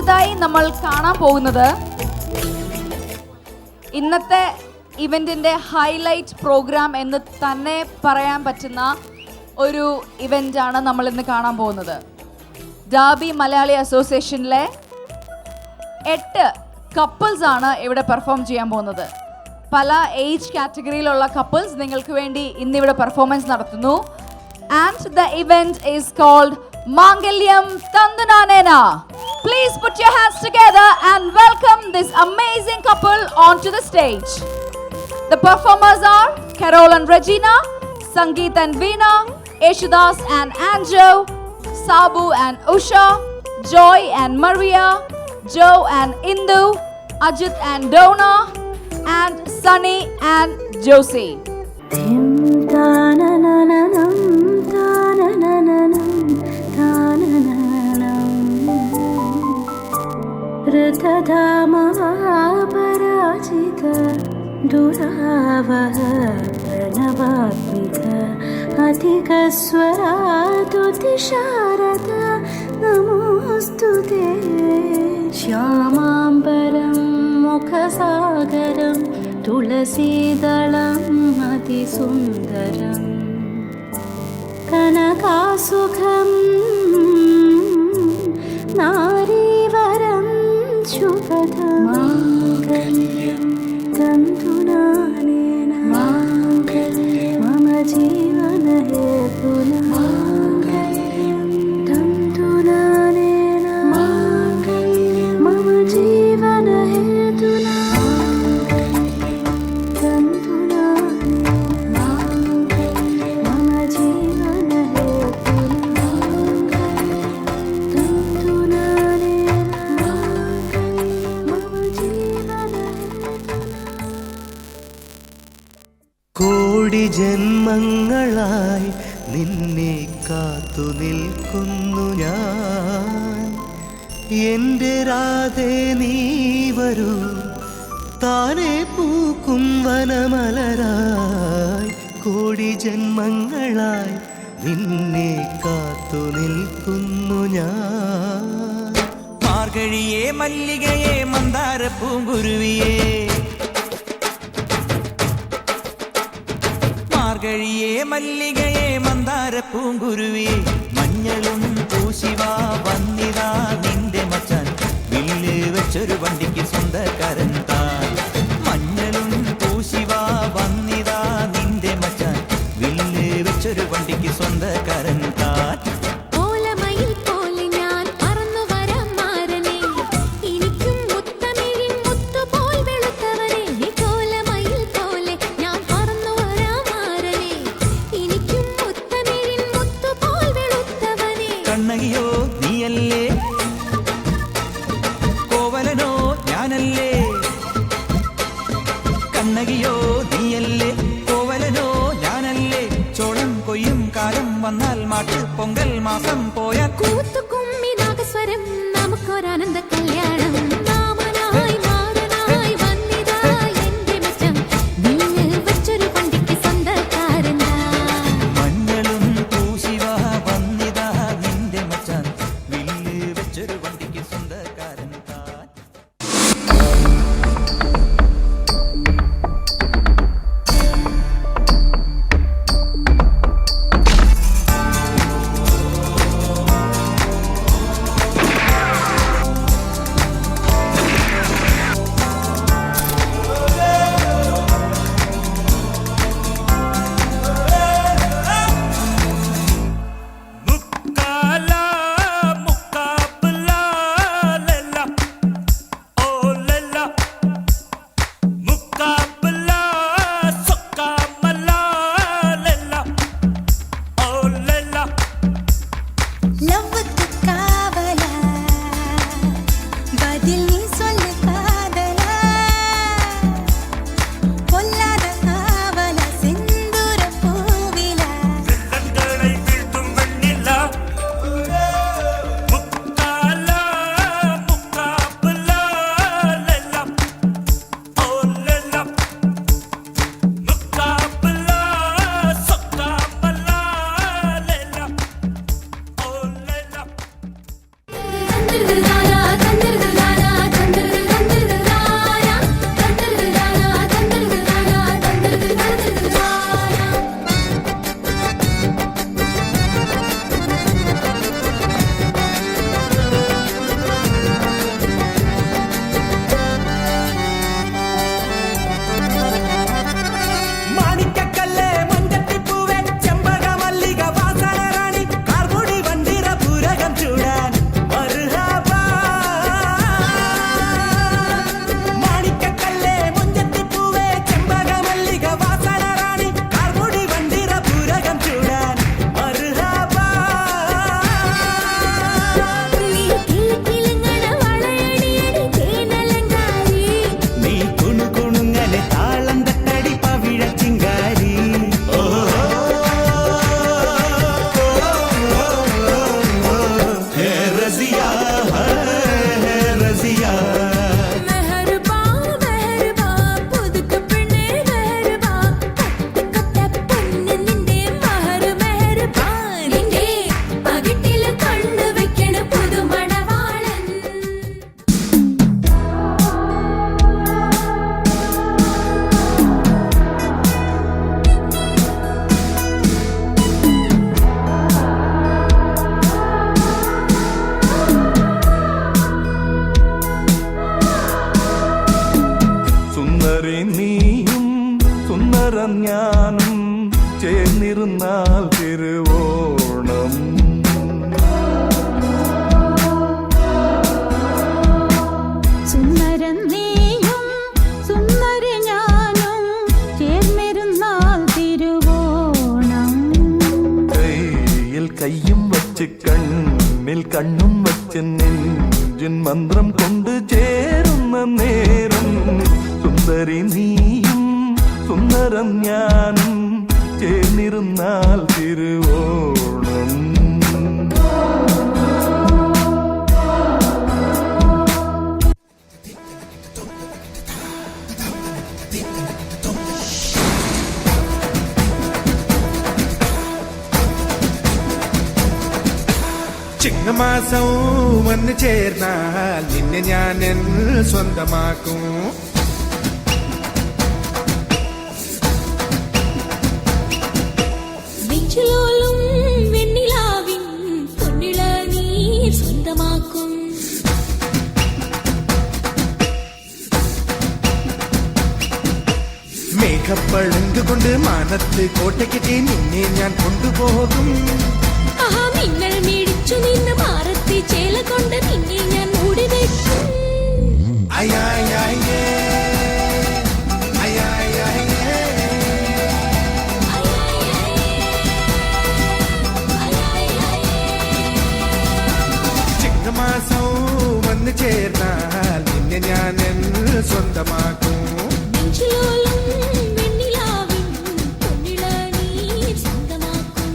അടുത്തതായി നമ്മൾ കാണാൻ പോകുന്നത് ഇന്നത്തെ ഇവന്റിന്റെ ഹൈലൈറ്റ് പ്രോഗ്രാം എന്ന് തന്നെ പറയാൻ പറ്റുന്ന ഒരു ഇവന്റ് ആണ് നമ്മൾ ഇന്ന് കാണാൻ പോകുന്നത്. ഡാബി മലയാളി അസോസിയേഷനിലെ 8 കപ്പിൾസ് ആണ് ഇവിടെ പെർഫോം ചെയ്യാൻ പോകുന്നത്. പല ഏജ് കാറ്റഗറിയിലുള്ള കപ്പിൾസ് നിങ്ങൾക്ക് വേണ്ടി ഇന്നിവിടെ പെർഫോമൻസ് നടത്തുന്നു. And the event is called Mangalyam Thanthunanena. Please put your hands together and welcome this amazing couple onto the stage. The performers are Carol and Regina, Sangeet and Veena, Yeshudas and Anjo, Sabu and Usha, Joy and Maria, Joe and Indu, Ajit and Donna, and Sunny and Josie. ऋतधामपराजित दुरावह प्रणवात्मिक अधिकस्वरातुतिशारद नमोऽस्तु ते श्यामाम्बरं मुखसागरं तुलसीदलम् अतिसुन्दरं कनकासुखं नारीवरं शुभदं माङ्गल्यं तन्तुनानेन माङ्गल्यं मम जीवनहेतुना माङ्गल्यं तन्तुनानेन माङ्गल्यं मम जीवनहेतुना तन्तुनानेन माङ्गल्यं मम जीवनहेतुना तन्तुनानेन കോടി ജന്മങ്ങളായി നിന്നെ കാത്തു നിൽക്കുന്നു ഞാൻ. എൻ്റെ രാധേ നീ വരൂ, താനെ പൂക്കും വനമലരായി. കോടി ജന്മങ്ങളായി നിന്നെ കാത്തു നിൽക്കുന്നു ഞാൻ. മാർഗഴിയേ മല്ലികയെ മന്ദാര പൂങ്കുരുവിയേ, മാർഗഴിയേ മല്ലികയെ മന്ദാര പൂങ്കുരുവിയേ, മഞ്ഞളും പൂശിവാ വന്നിതാ നിന്റെ മച്ചാൻ, വില്ല് വെച്ചൊരു വണ്ടിക്ക് സ്വന്തക്കാരൻ താൻ. മഞ്ഞളും പൂശിവാ വന്നിതാ നിന്റെ മച്ചാൻ, വില്ല് വെച്ചൊരു വണ്ടിക്ക് സ്വന്തക്കാരൻ താൻ. കണ്ണകിയോ നീയല്ലേ, കോവലനോ ഞാനല്ലേ. കണ്ണകിയോ നീയല്ലേ, കോവലനോ ഞാനല്ലേ. ചോളം കൊയ്യും കാലം വന്നാൽ മാട്ട് പൊങ്കൽ മാസം പോയാൽ കൂത്തുകുമ്മി നാഗസ്വരം നമുക്കൊരാനന്ദ കല്യാണം. മാമനായി മാറനായി വന്നിതാ എന്റെ മച്ചൻ, വില്ല് വെച്ചൊരു വണ്ടിക്ക് സ്വന്തക്കാരൻ താൻ. മഞ്ഞളും പൂശിവാ വന്നിതാ നിന്റെ മച്ചാൻ, വില്ല് വെച്ചൊരു വണ്ടിക്ക് സ്വന്തക്കാരൻ താൻ. സുന്ദരം ഞാനും ചേർന്നിരുന്നാൽ തിരുവോണം. സുന്ദരൻ നീയും സുന്ദരി ഞാനും ചേർന്നിരുന്നാൽ തിരുവോണം. കയ്യിൽ കയ്യും വച്ച് കണ്ണിൽ കണ്ണും വച്ച് നെഞ്ചിൻ മന്ത്രം കൊണ്ട് ചേരുന്ന നേരം സുന്ദരി നീയും സുന്ദരം ഞാനും ചേർന്നിരുന്നാൽ തിരുവോണം. ചിങ്ങമാസം വന്നു ചേർന്നാൽ നിന്നെ ഞാൻ സ്വന്തമാക്കും. നെഞ്ചിലോലും വെണ്ണിലാവിൻ പൊന്നിള നീ സ്വന്തമാക്കും. മേഘപ്പഴങ്ക് കൊണ്ട് മാനത്ത് കോട്ടയ്ക്ക് നിന്നെ ഞാൻ കൊണ്ടുപോകും. ആഹാ മിന്നൽ മേടിച്ചു നിന്ന് മാറത്തി ചേല കൊണ്ട് നിന്നെ ഞാൻ മൂടി വെക്കും. അയായേ ചിങ്ങമാസം വന്നു ചേർന്നാൽ നിന്നെ ഞാൻ സ്വന്തമാക്കും. നെഞ്ചിലോലും വെണ്ണിലാവിൻ പൊന്നിള നീ സ്വന്തമാക്കും.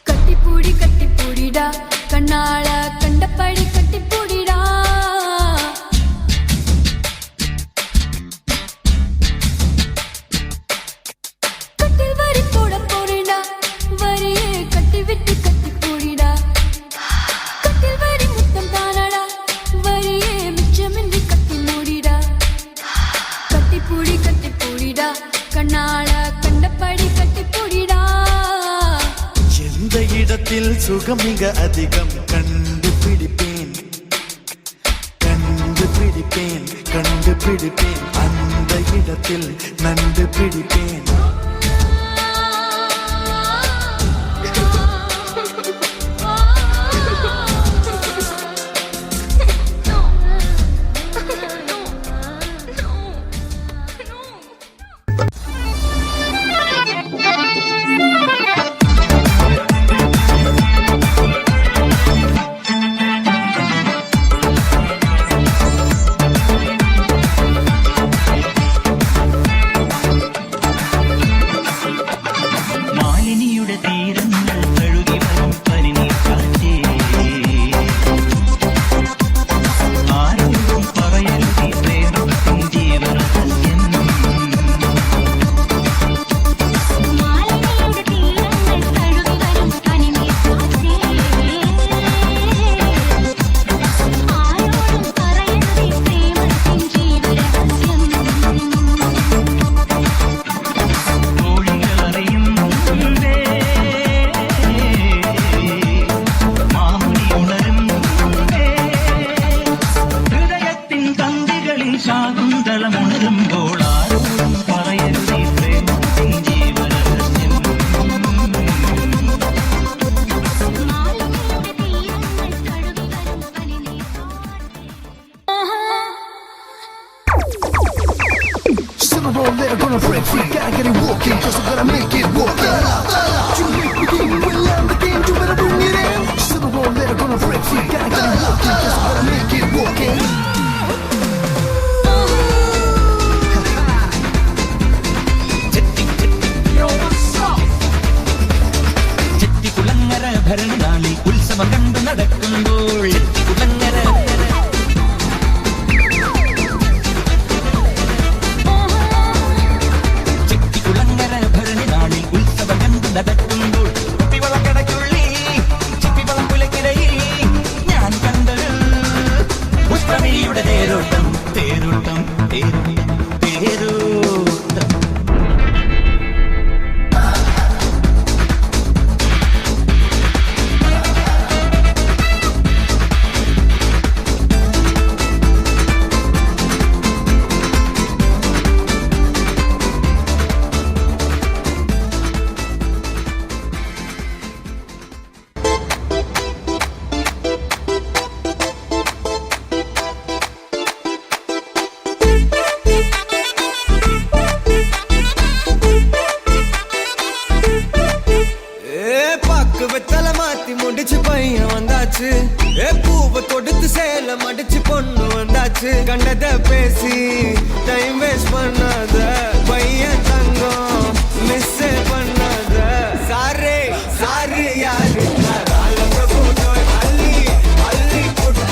കട്ടിപ്പൂടി കട്ടിപ്പൂടിടാ കണ്ണാള കണ്ടപ്പടി കട്ടിപ്പൂടിടാ. കട്ടിൽ വരി പോട പോറിടാ വരിയെ കട്ടി വിട്ട് കട്ടിപ്പൂടിടാ. കട്ടിൽ വരി മുത്തം താനടാ വരിയെ മിച്ചമിன்றி കട്ടി മൂടിടാ. കട്ടിപ്പൂടി കട്ടിപ്പൂടിടാ കണ്ണാള കണ്ടപ്പടി കട്ടിപ്പൂടിടാ. எந்த இடத்தில் சுகம் மிக அதிகம் கண்டுபிடிப்பேன் கண்டுபிடிப்பேன் கண்டுபிடிப்பேன் அந்த இடத்தில் நண்டு பிடிப்பேன். Gonna break free, gotta get it walking, cause I gotta make it work. You make me king, we'll land the game, you better bring it in. Silver roll, later gonna break free, gotta get it walking, cause I gotta make it walking. നമ്മുടെ തേരോട്ടം തേരോട്ടം തേരോട്ടം തേരോട്ടം. வெத்தலை மாத்தி முடிச்சு பையன் வந்தாச்சு. பூவை தொடுத்து சேல மடிச்சு பொண்ணு வந்தாச்சு. கண்டத பேசி டைம் வேஸ்ட் பண்ணாத பையன் தங்கம் மிஸ் பண்ணாத. சாரே சாரு யாரு பிரபு டோய் அள்ளி அள்ளி புட்டு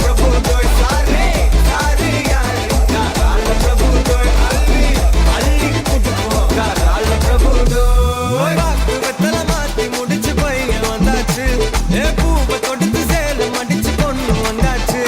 பிரபு டோய் சாரே சாரு யாரு பிரபு டோய் அள்ளி அள்ளி புட்டு பிரபு டோய். வெத்தலை மாத்தி முடிச்சு பையன் வந்தாச்சு. பூவை தொடுத்து சேல மடிச்சு பொண்ணு வந்தாச்சு.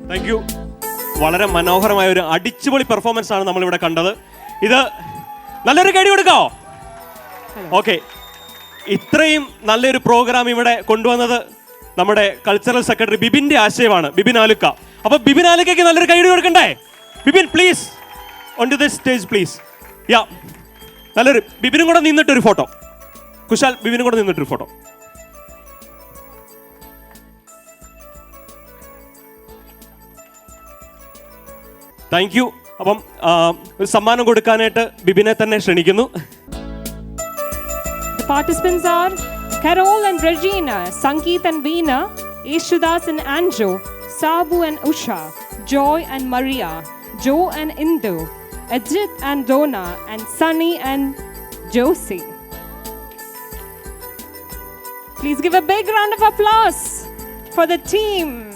Thank you. വളരെ മനോഹരമായ ഒരു അടിച്ചുപൊളി പെർഫോമൻസ് ആണ് നമ്മളിവിടെ കണ്ടത്. ഇത് നല്ലൊരു കൈ കൊടുക്കാവോ? ഓക്കെ, ഇത്രയും നല്ലൊരു പ്രോഗ്രാം ഇവിടെ കൊണ്ടുവന്നത് നമ്മുടെ കൾച്ചറൽ സെക്രട്ടറി ബിബിന്റെ ആശയമാണ്, ബിബിൻ ആലുക്ക. അപ്പൊ ബിബിൻ ആലുക്കയ്ക്ക് നല്ലൊരു കൈ കൊടുക്കണ്ടേ? Bibin please on to this stage please. Yeah, നല്ലൊരു ബിബിനും കൂടെ നിന്നിട്ടൊരു ഫോട്ടോ. കുശാൽ, ബിബിനും കൂടെ നിന്നിട്ടൊരു ഫോട്ടോ. Thank you. അപ്പം ഒരു സമ്മാനം കൊടുക്കാനായിട്ട് ബിബിനെ തന്നെ ക്ഷണിക്കുന്നു. The participants are Carol and Regina, Sangeet and Veena, Yeshudas and Anjo, Sabu and Usha, Joy and Maria, Joe and Indu, Ajit and Donna, and Sunny and Josie. Please give a big round of applause for the team.